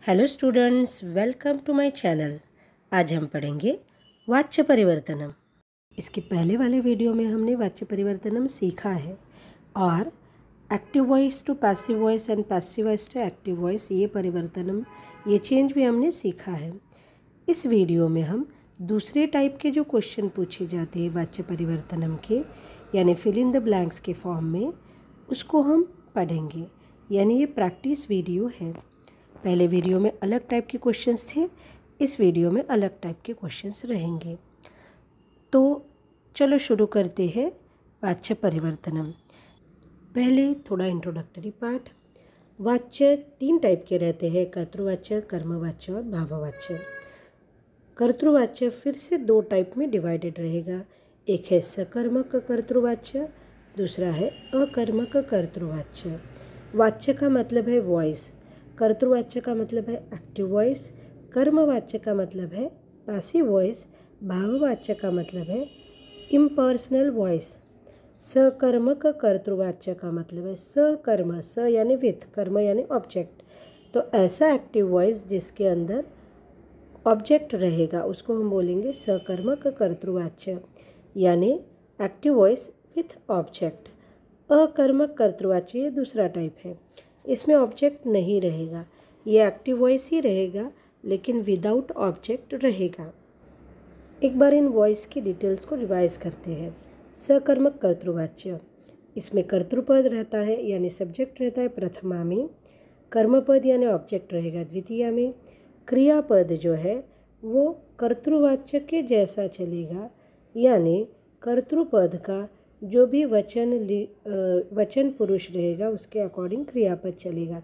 Hello students, welcome to my channel. आज हम पढ़ेंगे वाच्य परिवर्तनम। इसके पहले वाले वीडियो में हमने वाच्य परिवर्तनम सीखा है और active voice to passive voice and passive voice to active voice, ये परिवर्तनम, ये चेंज भी हमने सीखा है। इस वीडियो में हम दूसरे टाइप के जो क्वेश्चन पूछे जाते हैं वाच्य परिवर्तनम के, यानी फिल इन द ब्लैंक्स के फॉर्म में, उसको हम पढ़ेंगे। यानी ये प्रैक्टिस वीडियो है। पहले वीडियो में अलग टाइप के क्वेश्चंस थे, इस वीडियो में अलग टाइप के क्वेश्चंस रहेंगे। तो चलो शुरू करते हैं वाच्य परिवर्तनम। पहले थोड़ा इंट्रोडक्टरी पार्ट। वाच्य 3 टाइप के रहते हैं, कर्तृवाच्य, कर्मवाच्य और भाववाच्य। कर्तृवाच्य फिर से 2 टाइप में डिवाइडेड रहेगा। एक है सकर्मक कर्तृवाच्य, दूसरा है अकर्मक कर्तृवाच्य। वाच्य का मतलब है वॉइस, कर्तृवाच्य का मतलब है एक्टिव वॉइस, कर्मवाच्य का मतलब है पैसिव वॉइस, भाववाच्य का मतलब है इम्पर्सनल वॉइस। सकर्मक कर्तृवाच्य का मतलब है सकर्म, स यानी विथ, कर्म यानी ऑब्जेक्ट। तो ऐसा एक्टिव वॉइस जिसके अंदर ऑब्जेक्ट रहेगा उसको हम बोलेंगे सकर्मक कर्तृवाच्य, यानी एक्टिव वॉइस विथ ऑब्जेक्ट। अकर्मक कर्तृवाच्य ये दूसरा टाइप है, इसमें ऑब्जेक्ट नहीं रहेगा, ये एक्टिव वॉइस ही रहेगा लेकिन विदाउट ऑब्जेक्ट रहेगा। एक बार इन वॉइस की डिटेल्स को रिवाइज करते हैं। सकर्मक कर्तृवाच्य, इसमें कर्तृपद रहता है यानी सब्जेक्ट रहता है प्रथमा में, कर्मपद यानी ऑब्जेक्ट रहेगा द्वितीया में, क्रियापद जो है वो कर्तृवाच्य के जैसा चलेगा, यानी कर्तृपद का जो भी वचन पुरुष रहेगा उसके अकॉर्डिंग क्रियापद चलेगा।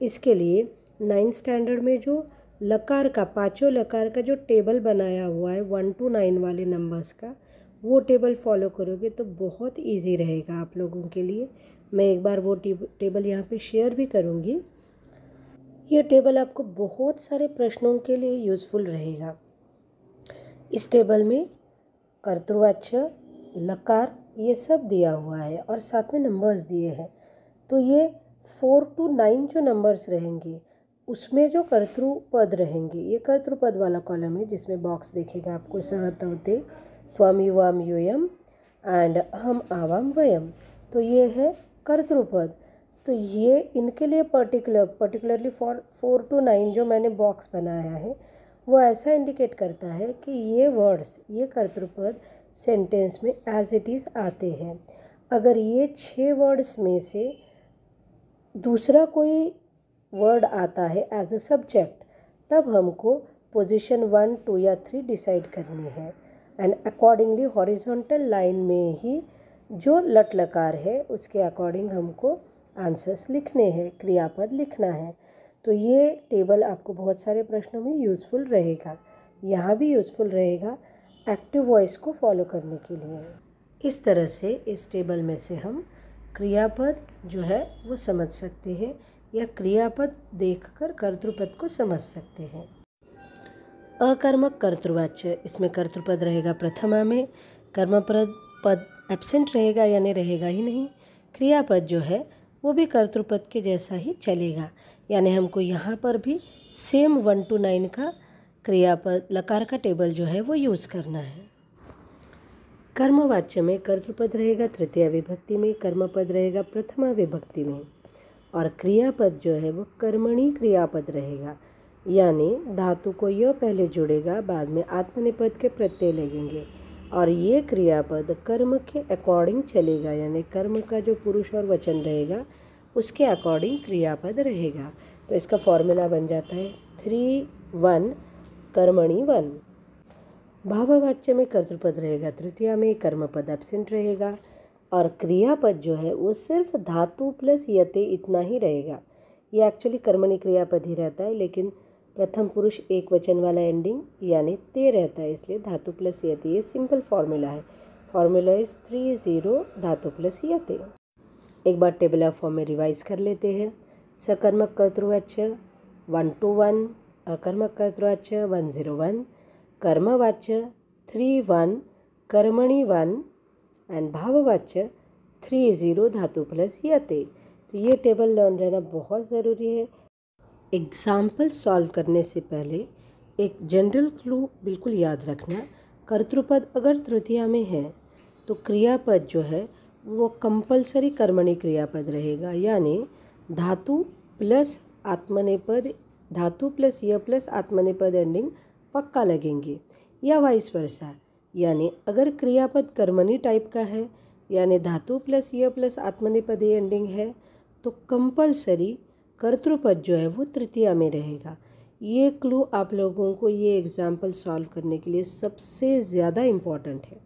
इसके लिए 9th स्टैंडर्ड में जो लकार का, पांचों लकार का जो टेबल बनाया हुआ है 1 to 9 वाले नंबर्स का, वो टेबल फॉलो करोगे तो बहुत इजी रहेगा आप लोगों के लिए। मैं एक बार वो टेबल यहाँ पे शेयर भी करूँगी। ये टेबल आपको बहुत सारे प्रश्नों के लिए यूज़फुल रहेगा। इस टेबल में कर्तृवाच्य, लकार, ये सब दिया हुआ है और साथ में नंबर्स दिए हैं। तो ये 4 to 9 जो नंबर्स रहेंगे उसमें जो कर्तृपद रहेंगे, ये कर्तृपद वाला कॉलम है जिसमें बॉक्स देखेगा आपको, सह तवते त्वम युवाम यूयम एंड हम आवाम वयम। तो ये है कर्तृपद। तो ये इनके लिए पर्टिकुलरली फॉर 4 to 9 जो मैंने बॉक्स बनाया है वो ऐसा इंडिकेट करता है कि ये वर्ड्स, ये कर्तृपद सेंटेंस में एज इट इज़ आते हैं। अगर ये 6 वर्ड्स में से दूसरा कोई वर्ड आता है एज अ सब्जेक्ट, तब हमको पोजीशन 1, 2 या 3 डिसाइड करनी है एंड अकॉर्डिंगली हॉरिजॉन्टल लाइन में ही जो लट लकार है उसके अकॉर्डिंग हमको आंसर्स लिखने हैं, क्रियापद लिखना है। तो ये टेबल आपको बहुत सारे प्रश्नों में यूज़फुल रहेगा, यहाँ भी यूज़फुल रहेगा एक्टिव वॉइस को फॉलो करने के लिए। इस तरह से इस टेबल में से हम क्रियापद जो है वो समझ सकते हैं या क्रियापद देखकर कर्तृपद को समझ सकते हैं। अकर्मक कर्तृवाच्य, इसमें कर्तृपद रहेगा प्रथमा में, कर्मपद पद एब्सेंट रहेगा यानी रहेगा ही नहीं। क्रियापद जो है वो भी कर्तृपद के जैसा ही चलेगा, यानी हमको यहाँ पर भी सेम 1 to 9 का क्रियापद लकार का टेबल जो है वो यूज़ करना है। कर्मवाच्य में कर्तृपद रहेगा तृतीया विभक्ति में, कर्मपद रहेगा प्रथमा विभक्ति में, और क्रियापद जो है वो कर्मणि क्रियापद रहेगा, यानी धातु को य पहले जुड़ेगा, बाद में आत्मनेपद के प्रत्यय लगेंगे और ये क्रियापद कर्म के अकॉर्डिंग चलेगा, यानी कर्म का जो पुरुष और वचन रहेगा उसके अकॉर्डिंग क्रियापद रहेगा। तो इसका फॉर्मूला बन जाता है 3-1 कर्मणि 1। भाववाच्य में कर्तृपद रहेगा तृतीया में, कर्मपद एब्सेंट रहेगा और क्रियापद जो है वो सिर्फ धातु प्लस यते इतना ही रहेगा। ये एक्चुअली कर्मणि क्रियापद ही रहता है लेकिन प्रथम पुरुष एक वचन वाला एंडिंग यानी ते रहता है, इसलिए धातु प्लस यते। ये सिंपल फॉर्मूला है। फॉर्मूला इज 3-0 धातु प्लस यते। एक बार टेबल ऑफ फॉर्म में रिवाइज कर लेते हैं। सकर्मक कर्तृवाच्य 1 to 1, अकर्मक कर्तृवाच्य 1-0-1, कर्मवाच्य 3-1 कर्मणि 1 एंड भाववाच्य 3-0 धातु प्लस यते। तो ये टेबल लर्न रहना बहुत ज़रूरी है। एग्जाम्पल सॉल्व करने से पहले एक जनरल क्लू बिल्कुल याद रखना। कर्तृपद अगर तृतीया में है तो क्रियापद जो है वो कंपलसरी कर्मणी क्रियापद रहेगा, यानी धातु प्लस आत्मनेपद, धातु प्लस य प्लस आत्मनेपद एंडिंग पक्का लगेंगे, या वाइस वर्सा। यानी अगर क्रियापद कर्मणी टाइप का है यानी धातु प्लस य प्लस आत्मनेपद एंडिंग है तो कंपलसरी कर्तृपद जो है वो तृतीया में रहेगा। ये क्लू आप लोगों को ये एग्जाम्पल सॉल्व करने के लिए सबसे ज़्यादा इम्पॉर्टेंट है।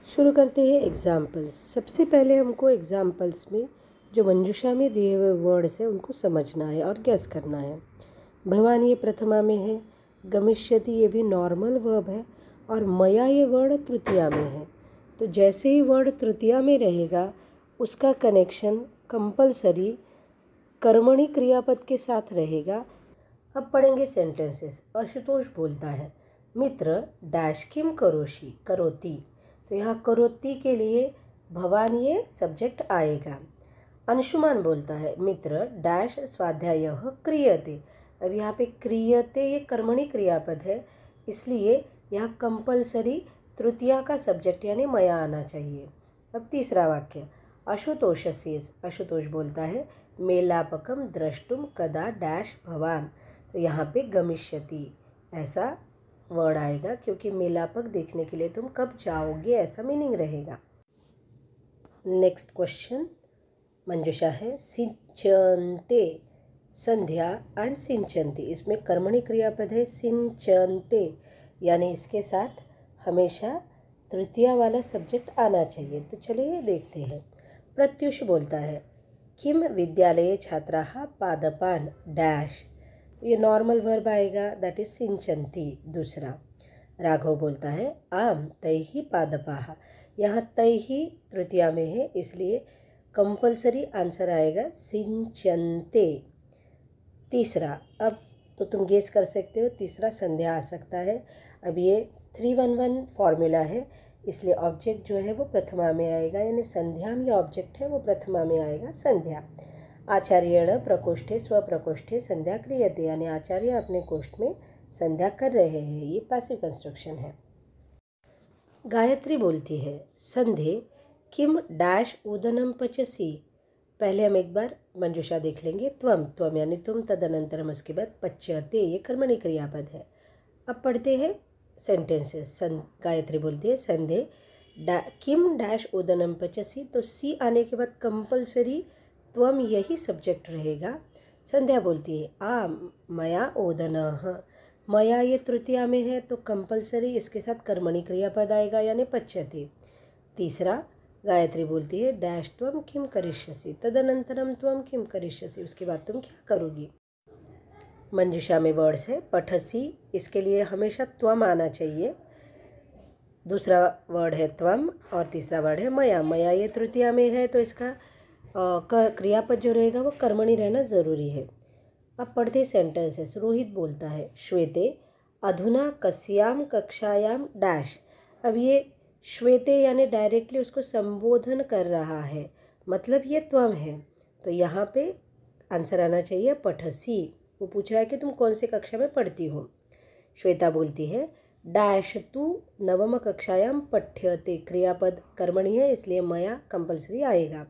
शुरू करते हैं एग्जाम्पल्स। सबसे पहले हमको एग्जाम्पल्स में जो मंजूषा में दिए हुए वर्ड्स हैं उनको समझना है और गैस करना है। भवान ये प्रथमा में है, गमिष्यति ये भी नॉर्मल वर्ब है, और मया ये वर्ड तृतीया में है। तो जैसे ही वर्ड तृतीया में रहेगा उसका कनेक्शन कंपलसरी कर्मणी क्रियापद के साथ रहेगा। अब पढ़ेंगे सेंटेंसेस। आशुतोष बोलता है मित्र डैश किम करोषि करोति, तो यहाँ करोति के लिए भवान ये सब्जेक्ट आएगा। अंशुमान बोलता है मित्र डैश स्वाध्यायः क्रियते, अब यहाँ पे क्रियते ये कर्मणी क्रियापद है, इसलिए यहाँ कंपलसरी तृतीया का सब्जेक्ट यानी मया आना चाहिए। अब तीसरा वाक्य आशुतोषस्य, आशुतोष बोलता है मेलापकम द्रष्टुम कदा डैश भवान, तो यहाँ पे गमिष्यति ऐसा वर्ड आएगा क्योंकि मेलापक देखने के लिए तुम कब जाओगे ऐसा मीनिंग रहेगा। नेक्स्ट क्वेश्चन मंजूषा है सिंचन्ते, संध्या एंड सिंचन्ति, इसमें कर्मणी क्रियापद है सिंचन्ते, यानी इसके साथ हमेशा तृतीया वाला सब्जेक्ट आना चाहिए। तो चलिए देखते हैं। प्रत्युष बोलता है किम विद्यालये छात्राः पादपान डैश, ये नॉर्मल वर्ब आएगा दैट इज सिंचन्ति। दूसरा राघव बोलता है आम तैहि पादपाः, यहाँ तैहि तृतीया में है इसलिए कंपलसरी आंसर आएगा सिंचन्ते। तीसरा, अब तो तुम गेस कर सकते हो, तीसरा संध्या आ सकता है। अब ये 3-1-1 फॉर्मूला है इसलिए ऑब्जेक्ट जो है वो प्रथमा में आएगा, यानी संध्या में ऑब्जेक्ट है वो प्रथमा में आएगा संध्या। आचार्येण प्रकोष्ठे स्वप्रकोष्ठे संध्या क्रियते, यानी आचार्य अपने कोष्ठ में संध्या कर रहे हैं, ये पैसिव कंस्ट्रक्शन है। गायत्री बोलती है संधे किम डैश उदनम पचसी, पहले हम एक बार मंजूषा देख लेंगे। त्वम, त्वम यानी तुम, तदनंतरम उसके बाद पच्यते ये कर्मणी क्रियापद है। अब पढ़ते हैं सेंटेंसेस। गायत्री बोलती है संधे किम डैश उदनम पचसी, तो सी आने के बाद कंपलसरी त्वम यही सब्जेक्ट रहेगा। संध्या बोलती है आ मया ओदनः, मया ये तृतीया में है तो कंपलसरी इसके साथ कर्मणी क्रियापद आएगा यानी पच्यते। तीसरा गायत्री बोलती है डैश त्वम किम करिष्यसि, तदनंतरम त्वम किम करिष्यसि, उसके बाद तुम क्या करोगी। मंजूषा में वर्ड्स है पठसी, इसके लिए हमेशा त्वम आना चाहिए। दूसरा वर्ड है त्वम और तीसरा वर्ड है मया, मया ये तृतीया में है तो इसका क्रियापद जो रहेगा वो कर्मणी रहना ज़रूरी है। अब पढ़ते सेंटेंसेस। रोहित बोलता है श्वेते अधुना कस्याम कक्षायाम डैश, अब ये श्वेते यानी डायरेक्टली उसको संबोधन कर रहा है, मतलब ये त्वम है, तो यहाँ पे आंसर आना चाहिए पठसी। वो पूछ रहा है कि तुम कौन से कक्षा में पढ़ती हो। श्वेता बोलती है डैश तू नवम कक्षायाम पठ्यते, क्रियापद कर्मणी है इसलिए मया कंपलसरी आएगा।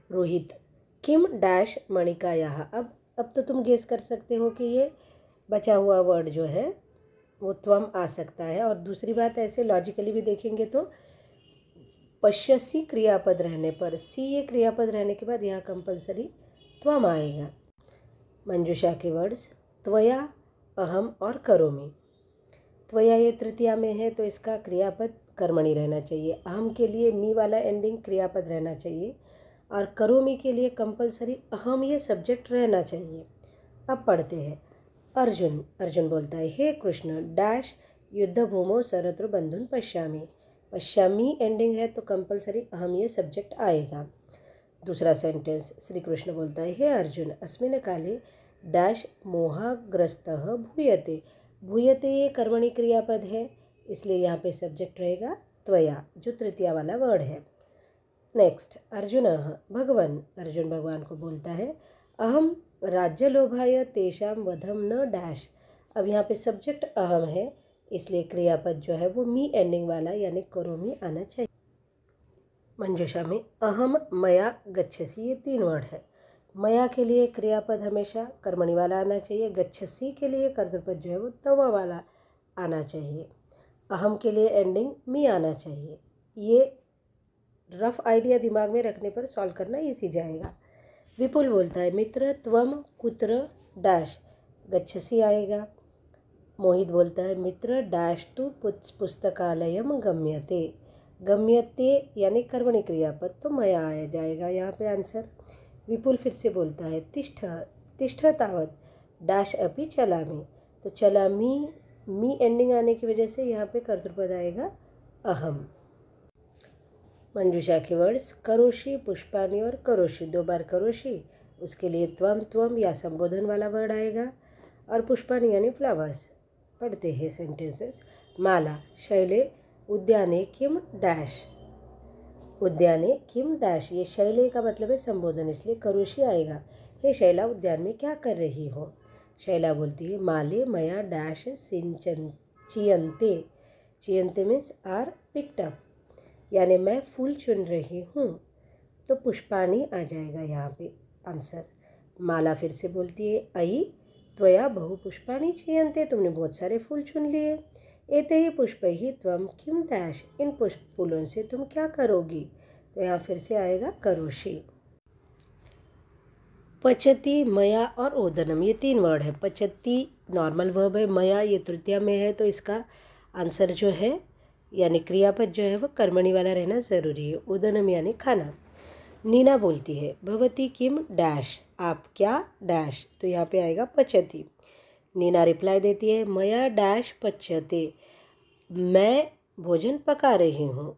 रोहित किम डैश मणिकायाः, अब तो तुम गेस कर सकते हो कि ये बचा हुआ वर्ड जो है वो त्वम आ सकता है। और दूसरी बात ऐसे लॉजिकली भी देखेंगे तो पश्यसी क्रियापद रहने पर, सी ये क्रियापद रहने के बाद यहाँ कंपलसरी त्वम आएगा। मंजूषा के वर्ड्स त्वया अहम और करोमि, त्वया ये तृतीया में है तो इसका क्रियापद कर्मणी रहना चाहिए। अहम के लिए मी वाला एंडिंग क्रियापद रहना चाहिए और करोमि के लिए कंपलसरी अहम ये सब्जेक्ट रहना चाहिए। अब पढ़ते हैं। अर्जुन, अर्जुन बोलता है हे कृष्ण डैश युद्ध भूमो सर्वत्र बंधुन पश्यामि, पश्यामी एंडिंग है तो कंपलसरी अहम ये सब्जेक्ट आएगा। दूसरा सेंटेंस श्री कृष्ण बोलता है हे अर्जुन अस्मिन् काले डैश मोहाग्रस्तः भूयते, भूयते ये कर्मणी क्रियापद है इसलिए यहाँ पे सब्जेक्ट रहेगा त्वया जो तृतीया वाला वर्ड है। नेक्स्ट अर्जुन भगवान, अर्जुन भगवान को बोलता है अहम राज्यलोभाय तेषां वधम न डैश। अब यहाँ पे सब्जेक्ट अहम है, इसलिए क्रियापद जो है वो मी एंडिंग वाला यानी करोमी आना चाहिए। मंजूषा में अहम मया गच्छसि ये 3 वर्ड है। मया के लिए क्रियापद हमेशा कर्मणि वाला आना चाहिए, गच्छसि के लिए कर्तृपद जो है वो तवा वाला आना चाहिए, अहम के लिए एंडिंग मी आना चाहिए। ये रफ आइडिया दिमाग में रखने पर सॉल्व करना इजी जाएगा। विपुल बोलता है मित्र त्वम कुत्र डैश, गच्छसि आएगा। मोहित बोलता है मित्र डैश तु पुस्तकालयम गम्यते, गम्यते यानी कर्मणि क्रियापद तो मया आया जाएगा यहाँ पे आंसर। विपुल फिर से बोलता है तिष्ठ तिष्ठ तावत डैश अपि चलामि, तो चलामि मी एंडिंग आने की वजह से यहाँ पे कर्तृपद आएगा अहम। मंजूषा के वर्ड्स करोशी पुष्पानी और करोशी, 2 बार करोशी, उसके लिए त्वम त्वम या संबोधन वाला वर्ड आएगा, और पुष्पानी यानी फ्लावर्स। पढ़ते हैं सेंटेंसेस। माला शैले उद्याने किम डैश, उद्याने किम डैश, ये शैले का मतलब है संबोधन, इसलिए करोशी आएगा। हे शैला उद्यान में क्या कर रही हो। शैला बोलती है माले मया डैश सिंचन चियंते, चियंते मीन्स आर पिक्ड अप, यानी मैं फूल चुन रही हूँ, तो पुष्पाणी आ जाएगा यहाँ पे आंसर। माला फिर से बोलती है अयि त्वया बहु पुष्पाणी चियंते, तुमने बहुत सारे फूल चुन लिए। एते ही पुष्प ही त्वम किम डैश, इन पुष्प फूलों से तुम क्या करोगी, तो यहाँ फिर से आएगा करोशी। पचती मया और ओदनम ये 3 वर्ड है। पचती नॉर्मल वर्ब है, मया ये तृतीया में है, तो इसका आंसर जो है यानी क्रियापद जो है वो कर्मणि वाला रहना ज़रूरी है। ओदनम यानी खाना। नीना बोलती है भवती किम डैश, आप क्या डैश, तो यहाँ पे आएगा पचती। नीना रिप्लाई देती है मया डैश पच्यते, मैं भोजन पका रही हूँ,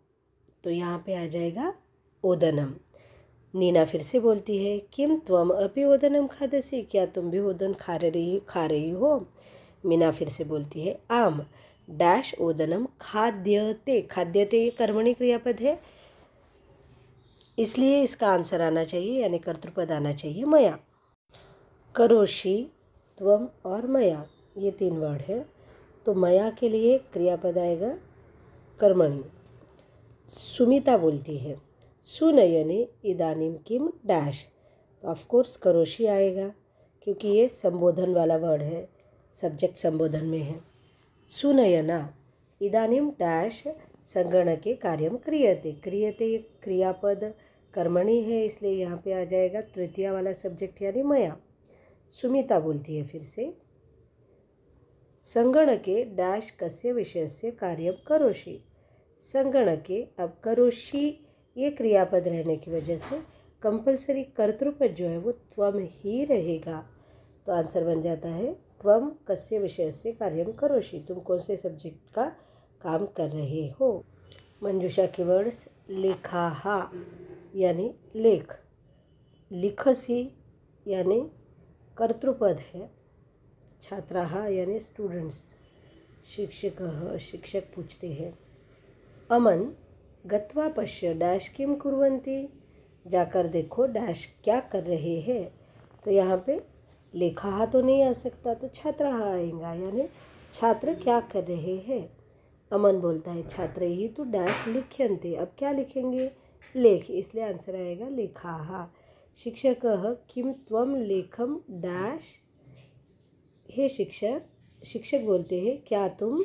तो यहाँ पे आ जाएगा ओदनम। नीना फिर से बोलती है किम त्वम अपि ओदनम खादसी, क्या तुम भी ओदन खा रही हो। मीना फिर से बोलती है आम डैश ओदनम खाद्यते, खाद्यते ये कर्मणि क्रियापद है, इसलिए इसका आंसर आना चाहिए यानी कर्तृपद आना चाहिए मया। करोशी त्वम और मया ये 3 वर्ड है, तो मया के लिए क्रियापद आएगा कर्मणि। सुमिता बोलती है सुनयने इदानीम किम डैश, तो ऑफकोर्स करोशी आएगा क्योंकि ये संबोधन वाला वर्ड है, सब्जेक्ट संबोधन में है। सुनयना इदानीम डैश संगणके कार्यम क्रियते, क्रियते ये क्रियापद कर्मणि है, इसलिए यहाँ पे आ जाएगा तृतीया वाला सब्जेक्ट यानी मया। सुमिता बोलती है फिर से संगणके डैश कस्य विषयस्य कार्यम करोषि, संगणके अब करोषि ये क्रियापद रहने की वजह से कंपलसरी कर्तृपद जो है वो त्वम ही रहेगा, तो आंसर बन जाता है त्वम कस्य विषयस्य कार्यम करोषि, तुम कौन से सब्जेक्ट का काम कर रहे हो। मंजूषा के वर्ड्स लेखाहा यानी लेख, लिखसी यानी कर्तृपद है, छात्राः यानी स्टूडेंट्स, शिक्षकः शिक्षक पूछते हैं। अमन गत्वा पश्य डैश किम कुर्वन्ति, जाकर देखो डैश क्या कर रहे हैं, तो यहाँ पे लेखाः तो नहीं आ सकता, तो छात्राः आएगा यानी छात्र क्या कर रहे हैं। अमन बोलता है छात्रैः तु डैश लिख्यन्ते, अब क्या लिखेंगे लेख, इसलिए आंसर आएगा लेखाः। शिक्षकः किम त्वम लेखम डैश, हे शिक्षक बोलते हैं क्या तुम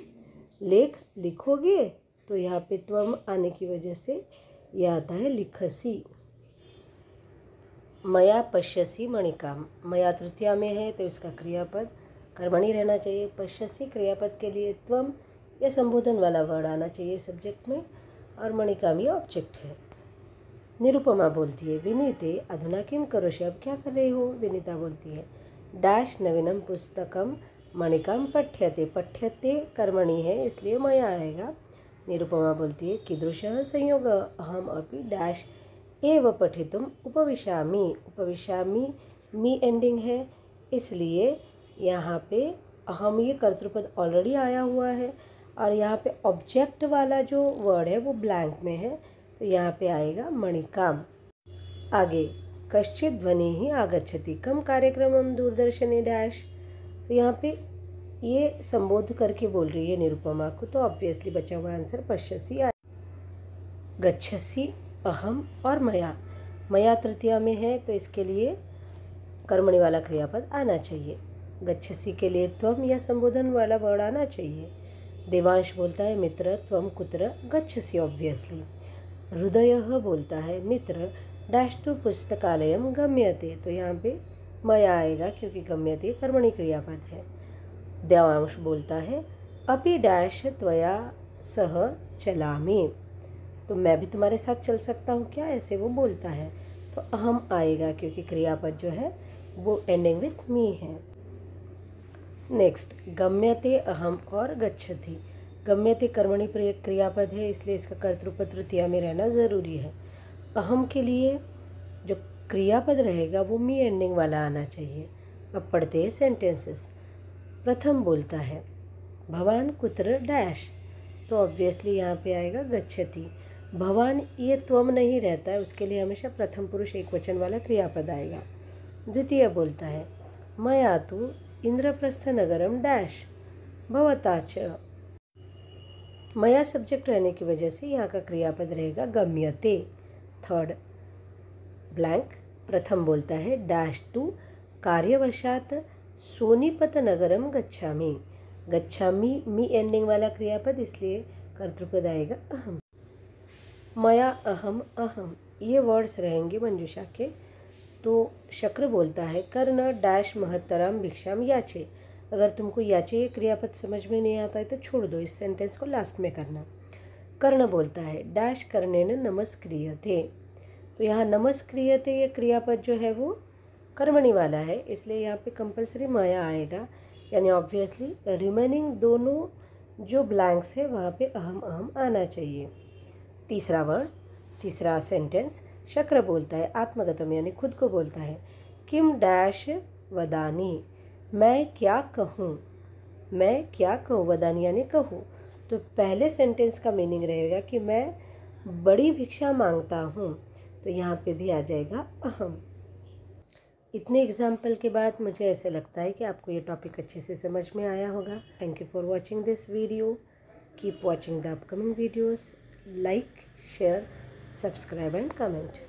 लेख लिखोगे, तो यहाँ पे त्वम आने की वजह से यह आता है लिखसी। मया पश्यसी मणिकाम, मया तृतीया में है तो इसका क्रियापद कर्मणि रहना चाहिए। पश्यसी क्रियापद के लिए त्वम या संबोधन वाला वर्ड आना चाहिए सब्जेक्ट में, और मणिकाम ये ऑब्जेक्ट है। निरुपमा बोलती है विनीते अधुना किम करोषि, अब क्या कर रही हो। विनीता बोलती है डैश नवीनम पुस्तकम मणिकाम पठ्यते, पठ्यते कर्मणि है इसलिए मया आएगा। निरुपमा बोलती है कीदृशः संयोग अहम अपि डैश एव पठितुम उपविशामि, उपविशामि मी एंडिंग है इसलिए यहाँ पे अहम ये कर्तृपद ऑलरेडी आया हुआ है, और यहाँ पे ऑब्जेक्ट वाला जो वर्ड है वो ब्लैंक में है, तो यहाँ पे आएगा मणिकाम। आगे कश्चित ध्वनिः आगच्छति। कम कार्यक्रमं दूरदर्शने डैश। तो यहाँ पे ये संबोध करके बोल रही है निरुपमा को, तो ऑब्वियसली बचा हुआ आंसर पश्यसि आ। गच्छसि, अहम और मया। मया तृतीया में है तो इसके लिए कर्मणि वाला क्रियापद आना चाहिए। गच्छसि के लिए त्वम या संबोधन वाला वर्ड आना चाहिए। देवांश बोलता है मित्र त्वम कुत्र गच्छसि ऑब्वियसली। हृदयः बोलता है मित्र डैश तु पुस्तकालयम गम्यते, तो यहाँ पे मया आएगा क्योंकि गम्यते कर्मणि क्रियापद है। देवांश बोलता है अपि डैश त्वया सह चलामि, तो मैं भी तुम्हारे साथ चल सकता हूँ क्या, ऐसे वो बोलता है। तो अहम आएगा क्योंकि क्रियापद जो है वो एंडिंग विथ मी है। नेक्स्ट गम्यते अहम और गच्छति। गम्यते कर्मणि क्रियापद है इसलिए इसका कर्तृपद तृतीया में रहना ज़रूरी है। अहम के लिए जो क्रियापद रहेगा वो मी एंडिंग वाला आना चाहिए। अब पढ़ते हैं सेंटेंसेस। प्रथम बोलता है भवान कुत्र डैश, तो ऑब्वियसली यहाँ पे आएगा गच्छति। भवान ये त्वम नहीं रहता है, उसके लिए हमेशा प्रथम पुरुष एक वचन वाला क्रियापद आएगा। द्वितीय बोलता है मया तु इंद्रप्रस्थ नगरम डैश भवता च। मया सब्जेक्ट रहने की वजह से यहाँ का क्रियापद रहेगा गम्यते। थर्ड ब्लैंक प्रथम बोलता है डैश टू कार्यवशात सोनीपत नगरम गच्छामि। गच्छामि मी एंडिंग वाला क्रियापद इसलिए कर्तृपद आएगा अहम। मया अहम अहम ये वर्ड्स रहेंगे मंजूषा के। तो शक्र बोलता है कर्ण डैश महत्तराम भिक्षाम याचे। अगर तुमको याचे क्रियापद समझ में नहीं आता है तो छोड़ दो, इस सेंटेंस को लास्ट में करना। कर्ण बोलता है डैश कर्णेन नमस्क्रियते, तो यहाँ नमस्क्रियते ये क्रियापद जो है वो कर्मणि वाला है इसलिए यहाँ पे कंपलसरी मया आएगा, यानी ऑब्वियसली रिमेनिंग दोनों जो ब्लैंक्स है वहाँ पे अहम अहम आना चाहिए। तीसरा वर्ड, तीसरा सेंटेंस शक्र बोलता है आत्मगतम यानी खुद को बोलता है किम डैश वदानी, मैं क्या कहूँ, मैं क्या कहूँ, वदानी यानी कहूँ। तो पहले सेंटेंस का मीनिंग रहेगा कि मैं बड़ी भिक्षा मांगता हूँ, तो यहाँ पे भी आ जाएगा अहम। इतने एग्जाम्पल के बाद मुझे ऐसे लगता है कि आपको ये टॉपिक अच्छे से समझ में आया होगा। Thank you for watching this video. Keep watching the upcoming videos. Like, share, subscribe and comment.